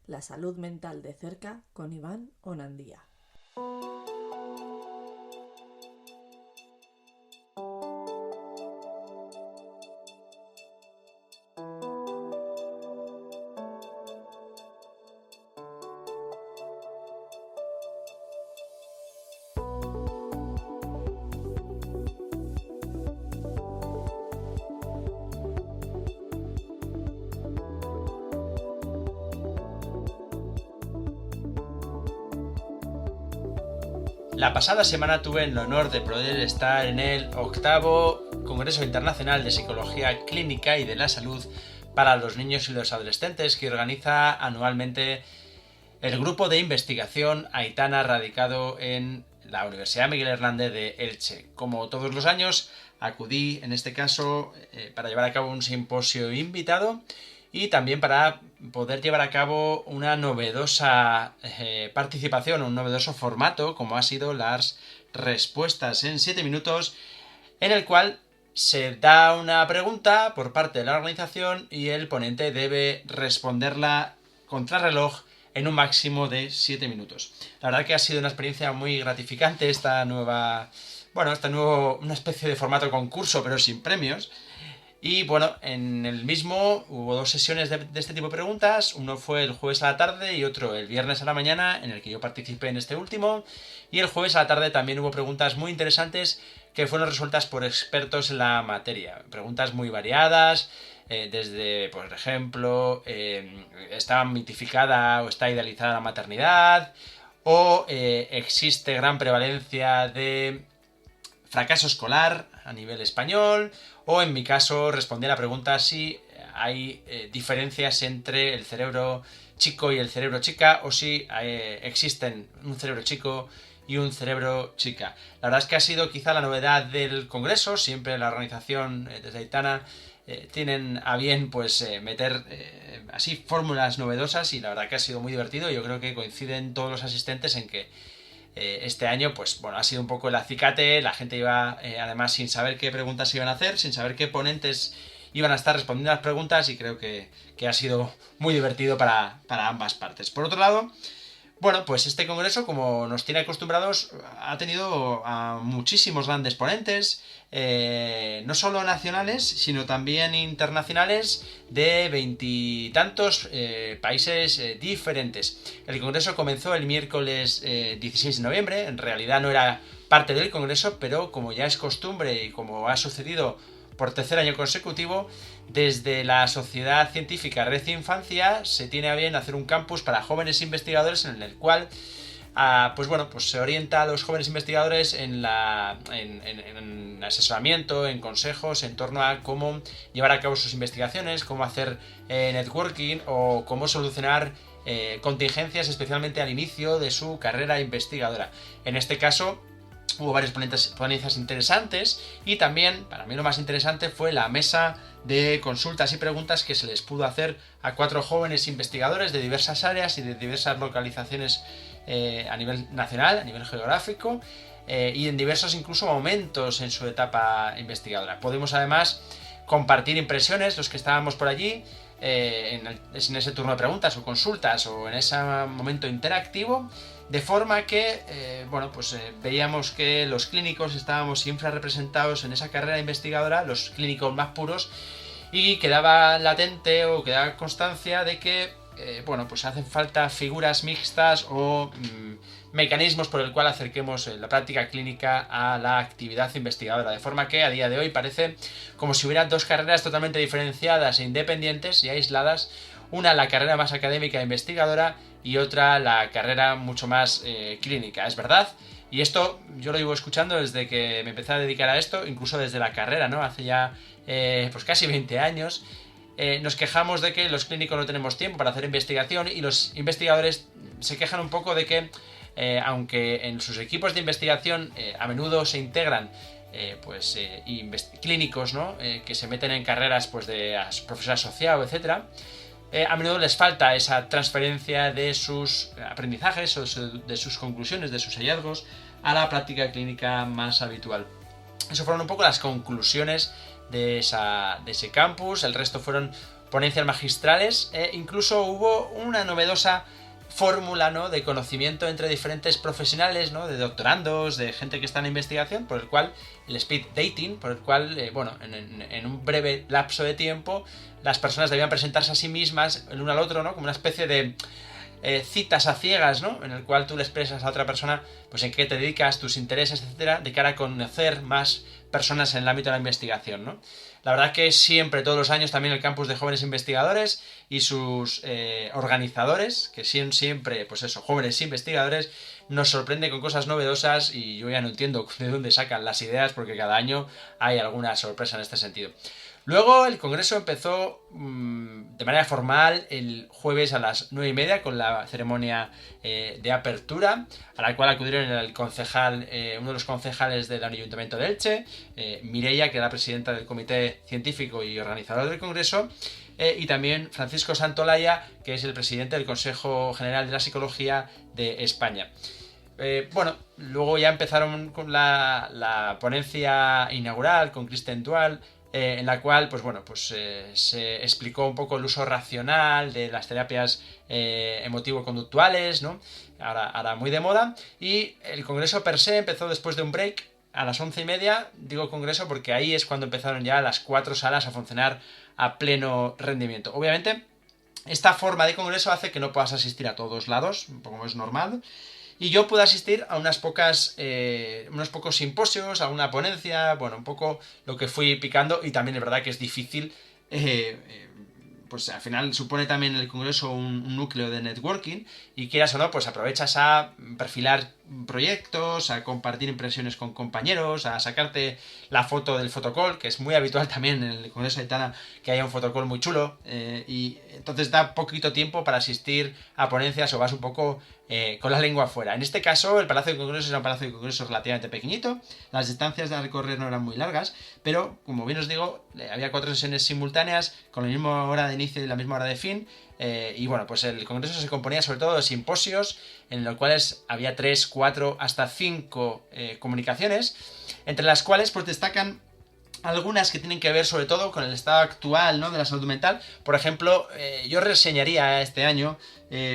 La salud mental de cerca con Iván Onandía. La pasada semana tuve el honor de poder estar en el 8º Congreso Internacional de Psicología Clínica y de la Salud para los Niños y los Adolescentes que organiza anualmente el grupo de investigación Aitana, radicado en la Universidad Miguel Hernández de Elche. Como todos los años, acudí en este caso para llevar a cabo un simposio invitado y también para poder llevar a cabo una novedosa participación, un novedoso formato como ha sido las respuestas en 7 minutos, en el cual se da una pregunta por parte de la organización y el ponente debe responderla contrarreloj en un máximo de 7 minutos. La verdad que ha sido una experiencia muy gratificante una especie de formato concurso pero sin premios. Y bueno, en el mismo hubo 2 sesiones de este tipo de preguntas, uno fue el jueves a la tarde y otro el viernes a la mañana, en el que yo participé en este último, y el jueves a la tarde también hubo preguntas muy interesantes que fueron resueltas por expertos en la materia, preguntas muy variadas, desde, por ejemplo, ¿está mitificada o está idealizada la maternidad? ¿O existe gran prevalencia de fracaso escolar a nivel español? O en mi caso respondí a la pregunta si hay diferencias entre el cerebro chico y el cerebro chica, o si existen un cerebro chico y un cerebro chica. La verdad es que ha sido quizá la novedad del congreso. Siempre la organización desde Aitana tienen a bien meter así fórmulas novedosas, y la verdad que ha sido muy divertido. Yo creo que coinciden todos los asistentes en que este año ha sido un poco el acicate. La gente iba además sin saber qué preguntas iban a hacer, sin saber qué ponentes iban a estar respondiendo a las preguntas, y creo que ha sido muy divertido para ambas partes. Por otro lado, pues este congreso, como nos tiene acostumbrados, ha tenido a muchísimos grandes ponentes, no solo nacionales, sino también internacionales, de 20 y tantos países diferentes. El congreso comenzó el miércoles 16 de noviembre, en realidad no era parte del congreso, pero como ya es costumbre y como ha sucedido por 3er año consecutivo, desde la Sociedad Científica Red Infancia se tiene a bien hacer un campus para jóvenes investigadores, en el cual se orienta a los jóvenes investigadores en asesoramiento, en consejos en torno a cómo llevar a cabo sus investigaciones, cómo hacer networking o cómo solucionar contingencias, especialmente al inicio de su carrera investigadora. En este caso hubo varias ponencias interesantes, y también, para mí lo más interesante, fue la mesa de consultas y preguntas que se les pudo hacer a 4 jóvenes investigadores de diversas áreas y de diversas localizaciones a nivel nacional, a nivel geográfico, y en diversos incluso momentos en su etapa investigadora. Podemos además compartir impresiones, los que estábamos por allí, en ese turno de preguntas o consultas o en ese momento interactivo, de forma que veíamos que los clínicos estábamos infrarrepresentados en esa carrera investigadora, los clínicos más puros, y quedaba latente o quedaba constancia de que hacen falta figuras mixtas o mecanismos por el cual acerquemos la práctica clínica a la actividad investigadora, de forma que a día de hoy parece como si hubiera 2 carreras totalmente diferenciadas e independientes y aisladas, una la carrera más académica e investigadora y otra la carrera mucho más clínica. Es verdad, y esto yo lo llevo escuchando desde que me empecé a dedicar a esto, incluso desde la carrera, ¿no? Hace ya casi 20 años. Nos quejamos de que los clínicos no tenemos tiempo para hacer investigación, y los investigadores se quejan un poco de que aunque en sus equipos de investigación a menudo se integran clínicos, ¿no? Que se meten en carreras de profesor asociado, etcétera, a menudo les falta esa transferencia de sus aprendizajes o de sus conclusiones, de sus hallazgos, a la práctica clínica más habitual. Eso fueron un poco las conclusiones de ese campus. El resto fueron ponencias magistrales, incluso hubo una novedosa fórmula, ¿no?, de conocimiento entre diferentes profesionales, ¿no?, de doctorandos, de gente que está en investigación, por el cual el speed dating, por el cual, en un breve lapso de tiempo, las personas debían presentarse a sí mismas el uno al otro, ¿no?, como una especie de citas a ciegas, ¿no?, en el cual tú le expresas a otra persona pues en qué te dedicas, tus intereses, etcétera, de cara a conocer más personas en el ámbito de la investigación, ¿no? La verdad que siempre, todos los años, también el campus de jóvenes investigadores y sus organizadores, que son siempre, pues eso, jóvenes investigadores, nos sorprende con cosas novedosas y yo ya no entiendo de dónde sacan las ideas porque cada año hay alguna sorpresa en este sentido. Luego el congreso empezó de manera formal el jueves a las 9:30 con la ceremonia de apertura, a la cual acudieron el concejal, uno de los concejales del Ayuntamiento de Elche, Mireia, que era la presidenta del comité científico y organizador del congreso, y también Francisco Santolaya, que es el presidente del Consejo General de la Psicología de España. Luego ya empezaron con la ponencia inaugural con Kristen Dual, en la cual se explicó un poco el uso racional de las terapias emotivo-conductuales, ¿no?, ahora muy de moda, y el congreso per se empezó después de un break a las 11:30, digo congreso porque ahí es cuando empezaron ya las 4 salas a funcionar a pleno rendimiento. Obviamente esta forma de congreso hace que no puedas asistir a todos lados, como es normal, y yo pude asistir a unos pocos simposios, a una ponencia, un poco lo que fui picando, y también es verdad que es difícil, pues al final supone también el congreso un núcleo de networking, y quieras o no, pues aprovechas a perfilar proyectos, a compartir impresiones con compañeros, a sacarte la foto del fotocall, que es muy habitual también en el congreso de Aitana que haya un fotocall muy chulo, y entonces da poquito tiempo para asistir a ponencias o vas un poco con la lengua afuera. En este caso, el Palacio de Congresos era un palacio de congresos relativamente pequeñito, las distancias de recorrer no eran muy largas, pero, como bien os digo, había 4 sesiones simultáneas con la misma hora de inicio y la misma hora de fin, pues el congreso se componía sobre todo de simposios, en los cuales había 3, 4, hasta 5 comunicaciones, entre las cuales pues destacan algunas que tienen que ver sobre todo con el estado actual, ¿no?, de la salud mental. Por ejemplo, yo reseñaría este año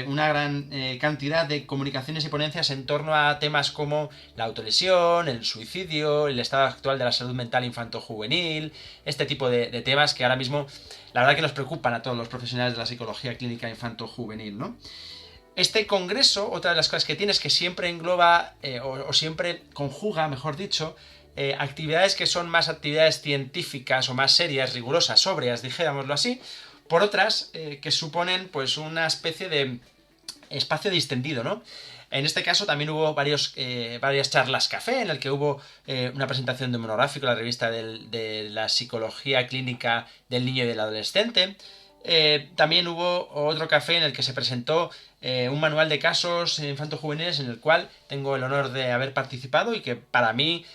una gran cantidad de comunicaciones y ponencias en torno a temas como la autolesión, el suicidio, el estado actual de la salud mental infanto-juvenil, este tipo de temas que ahora mismo la verdad que nos preocupan a todos los profesionales de la psicología clínica infanto-juvenil, ¿no? Este congreso, otra de las cosas que tiene es que siempre engloba, o siempre conjuga, mejor dicho, actividades que son más actividades científicas o más serias, rigurosas, sobrias, dijéramoslo así, por otras que suponen pues una especie de espacio distendido, ¿no? En este caso también hubo varias charlas café, en el que hubo una presentación de un monográfico, la revista de la psicología clínica del niño y del adolescente. También hubo otro café en el que se presentó un manual de casos infanto-juveniles, en el cual tengo el honor de haber participado y que para mí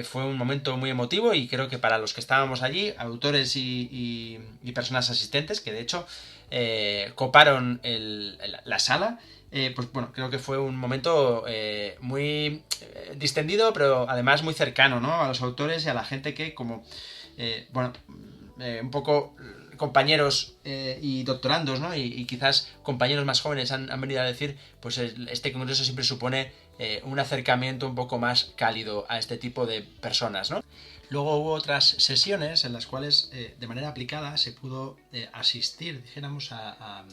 fue un momento muy emotivo, y creo que para los que estábamos allí, autores y personas asistentes, que de hecho coparon la sala, creo que fue un momento muy distendido, pero además muy cercano, ¿no?, a los autores y a la gente que un poco compañeros y doctorandos, ¿no?, y quizás compañeros más jóvenes han venido a decir, pues este congreso siempre supone un acercamiento un poco más cálido a este tipo de personas, ¿no? Luego hubo otras sesiones en las cuales de manera aplicada se pudo asistir, dijéramos, a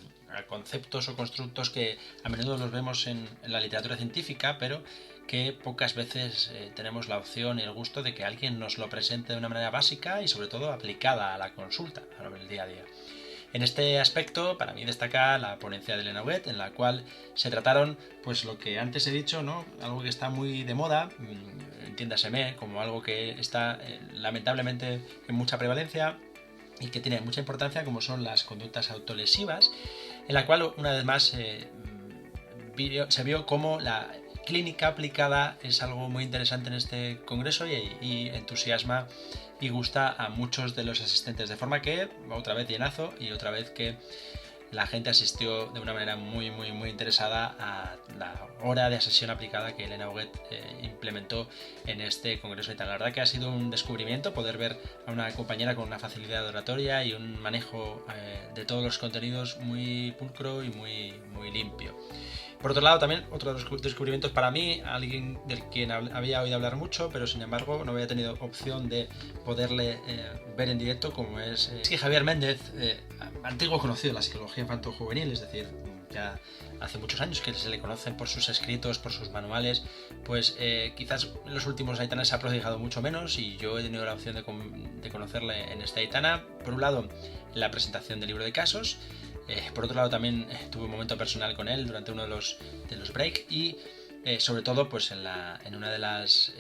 conceptos o constructos que a menudo los vemos en la literatura científica, pero que pocas veces tenemos la opción y el gusto de que alguien nos lo presente de una manera básica y sobre todo aplicada a la consulta, a el día a día. En este aspecto, para mí destaca la ponencia de Elena Huet, en la cual se trataron, pues lo que antes he dicho, ¿no?, algo que está muy de moda, entiéndaseme, como algo que está lamentablemente en mucha prevalencia y que tiene mucha importancia, como son las conductas autolesivas, en la cual una vez más se vio cómo la clínica aplicada es algo muy interesante en este congreso y entusiasma y gusta a muchos de los asistentes, de forma que otra vez llenazo y otra vez que la gente asistió de una manera muy interesada a la hora de sesión aplicada que Elena Huguet implementó en este congreso y tal. La verdad que ha sido un descubrimiento poder ver a una compañera con una facilidad de oratoria y un manejo de todos los contenidos muy pulcro y muy limpio. Por otro lado, también otro de los descubrimientos para mí, alguien del quien había oído hablar mucho, pero sin embargo no había tenido opción de poderle ver en directo, como es Javier Méndez, antiguo conocido de la psicología infanto-juvenil, es decir, ya hace muchos años que se le conocen por sus escritos, por sus manuales, pues quizás en los últimos Aitanas se ha prodigado mucho menos y yo he tenido la opción de conocerle en esta Aitana. Por un lado, en la presentación del libro de casos. Por otro lado, también tuve un momento personal con él durante uno de los break y sobre todo pues en una de las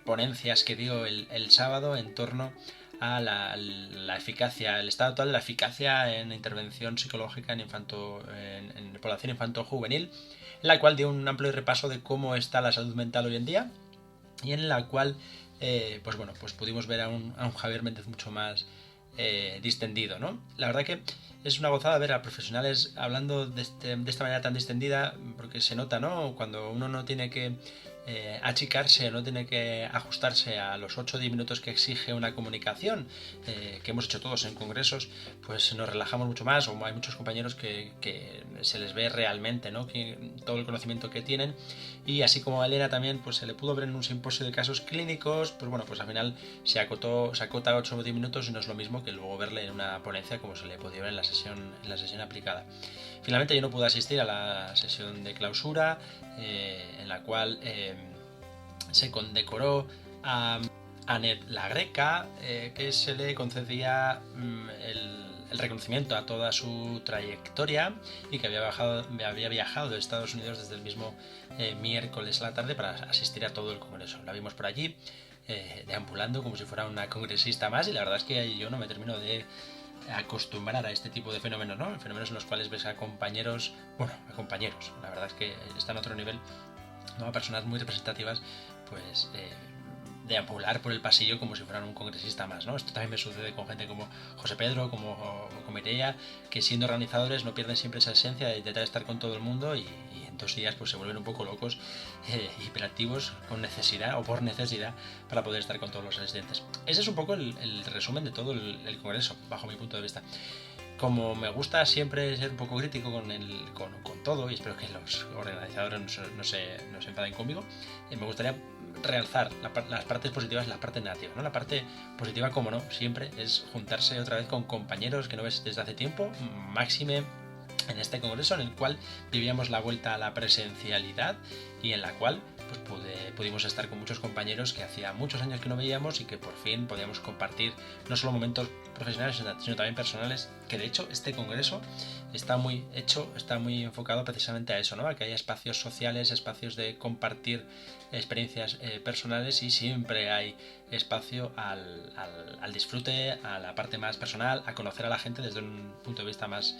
ponencias que dio el sábado en torno a la eficacia, el estado actual de la eficacia en intervención psicológica en población infanto-juvenil, en la cual dio un amplio repaso de cómo está la salud mental hoy en día y en la cual pues pudimos ver a un Javier Méndez mucho más distendido, ¿no? La verdad que es una gozada ver a profesionales hablando de esta manera tan distendida, porque se nota, ¿no? Cuando uno no tiene que achicarse, no tiene que ajustarse a los 8 o 10 minutos que exige una comunicación, que hemos hecho todos en congresos, pues nos relajamos mucho más, o hay muchos compañeros que se les ve realmente, ¿no? Todo el conocimiento que tienen, y así como a Elena también pues se le pudo ver en un simposio de casos clínicos, pues bueno, pues al final se acota a 8 o 10 minutos y no es lo mismo que luego verle en una ponencia como se le podía ver en la sesión aplicada. Finalmente yo no pude asistir a la sesión de clausura, en la cual se condecoró a Anet la Greca, que se le concedía el reconocimiento a toda su trayectoria y que había viajado de Estados Unidos desde el mismo miércoles a la tarde para asistir a todo el congreso. La vimos por allí, deambulando como si fuera una congresista más, y la verdad es que yo no me termino de acostumbrar a este tipo de fenómenos, ¿no? Fenómenos en los cuales ves a compañeros, la verdad es que están a otro nivel, ¿no? A personas muy representativas, pues deambular por el pasillo como si fueran un congresista más, ¿no? Esto también me sucede con gente como José Pedro, como Mireia, que siendo organizadores no pierden siempre esa esencia de intentar estar con todo el mundo y en 2 días pues se vuelven un poco locos, hiperactivos con necesidad o por necesidad para poder estar con todos los asistentes. Ese es un poco el resumen de todo el congreso, bajo mi punto de vista. Como me gusta siempre ser un poco crítico con todo, y espero que los organizadores no se enfaden conmigo, me gustaría realzar las partes positivas y las partes negativas, ¿no? La parte positiva, como no, siempre es juntarse otra vez con compañeros que no ves desde hace tiempo, máxime en este congreso en el cual vivíamos la vuelta a la presencialidad y en la cual pues pudimos estar con muchos compañeros que hacía muchos años que no veíamos y que por fin podíamos compartir no solo momentos profesionales sino también personales, que de hecho este congreso está muy enfocado precisamente a eso, ¿no? A que haya espacios sociales, espacios de compartir experiencias personales, y siempre hay espacio al disfrute, a la parte más personal, a conocer a la gente desde un punto de vista más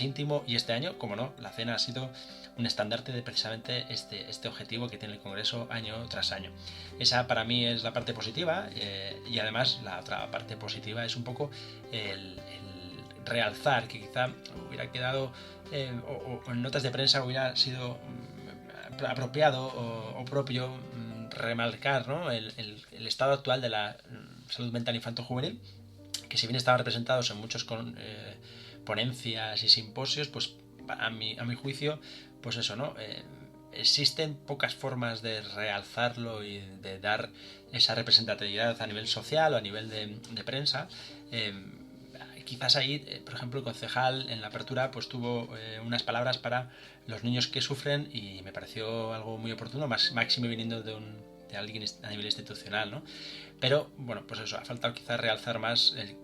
íntimo. Y este año, como no, la cena ha sido un estandarte de precisamente este objetivo que tiene el Congreso año tras año. Esa para mí es la parte positiva, y además la otra parte positiva es un poco el realzar, que quizá hubiera quedado o en notas de prensa hubiera sido apropiado o propio remarcar, ¿no? el estado actual de la salud mental infanto-juvenil, que si bien estaban representados en muchos ponencias y simposios, pues a mi juicio, pues eso, ¿no? Existen pocas formas de realzarlo y de dar esa representatividad a nivel social o a nivel de prensa. Quizás ahí, por ejemplo, el concejal en la apertura pues tuvo unas palabras para los niños que sufren, y me pareció algo muy oportuno, máximo viniendo de alguien a nivel institucional, ¿no? Pero bueno, pues eso, ha faltado quizás realzar más el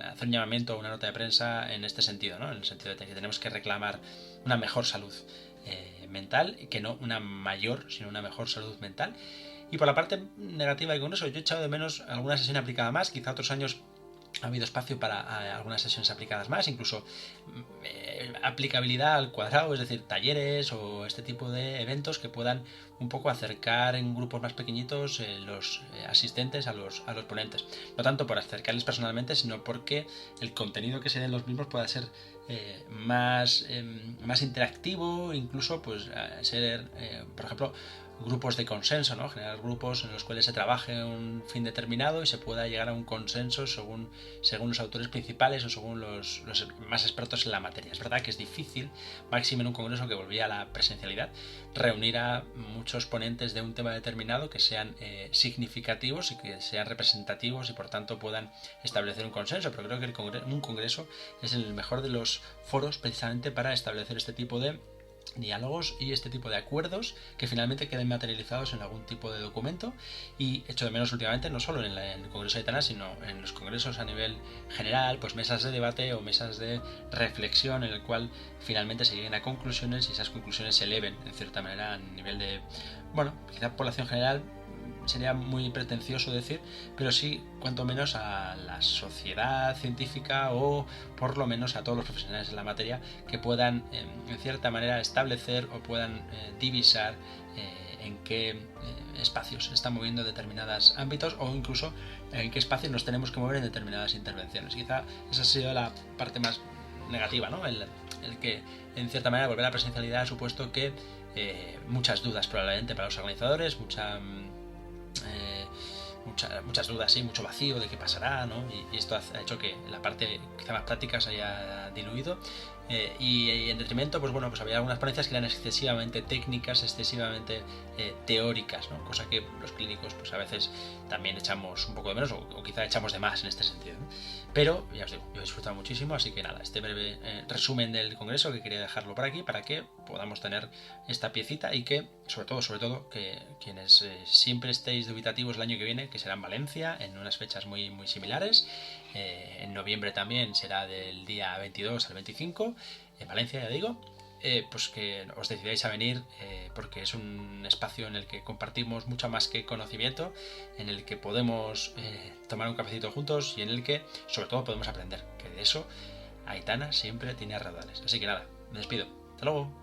hacer un llamamiento o una nota de prensa en este sentido, ¿no? En el sentido de que tenemos que reclamar una mejor salud mental, y que no una mayor, sino una mejor salud mental. Y por la parte negativa y con eso, yo he echado de menos alguna sesión aplicada más. Quizá otros años ha habido espacio para algunas sesiones aplicadas más, incluso aplicabilidad al cuadrado, es decir, talleres o este tipo de eventos que puedan un poco acercar en grupos más pequeñitos los asistentes a los ponentes. No tanto por acercarles personalmente, sino porque el contenido que se dé en los mismos pueda ser más interactivo, incluso pues ser, por ejemplo, grupos de consenso, ¿no? Generar grupos en los cuales se trabaje un fin determinado y se pueda llegar a un consenso según los autores principales o según los más expertos en la materia. Es verdad que es difícil, máximo en un congreso que volvía a la presencialidad, reunir a muchos ponentes de un tema determinado que sean significativos y que sean representativos y por tanto puedan establecer un consenso, pero creo que un congreso es el mejor de los foros precisamente para establecer este tipo de diálogos y este tipo de acuerdos que finalmente queden materializados en algún tipo de documento. Y echo de menos últimamente, no solo en el Congreso de Aitana, sino en los congresos a nivel general, pues mesas de debate o mesas de reflexión en el cual finalmente se lleguen a conclusiones y esas conclusiones se eleven en cierta manera a nivel de, bueno, quizá población general sería muy pretencioso decir, pero sí cuanto menos a la sociedad científica o por lo menos a todos los profesionales en la materia que puedan en cierta manera establecer o puedan divisar en qué espacios se están moviendo determinados ámbitos o incluso en qué espacios nos tenemos que mover en determinadas intervenciones. Quizá esa ha sido la parte más negativa, ¿no? El que en cierta manera volver a la presencialidad ha supuesto que muchas dudas probablemente para los organizadores, muchas dudas, sí, mucho vacío de qué pasará, ¿no? Y esto ha hecho que la parte quizá más práctica se haya diluido y en detrimento, pues bueno, pues había algunas ponencias que eran excesivamente técnicas, excesivamente teóricas, ¿no? Cosa que los clínicos pues a veces también echamos un poco de menos o quizá echamos de más en este sentido, ¿no? Pero ya os digo, yo he disfrutado muchísimo, así que nada, este breve resumen del congreso que quería dejarlo por aquí para que podamos tener esta piecita y que sobre todo que quienes siempre estéis dubitativos el año que viene, que será en Valencia en unas fechas muy similares, en noviembre también será del día 22 al 25 en Valencia, ya digo, pues que os decidáis a venir porque es un espacio en el que compartimos mucho más que conocimiento, en el que podemos tomar un cafecito juntos y en el que sobre todo podemos aprender, que de eso Aitana siempre tiene raudales. Así que nada, me despido, hasta luego.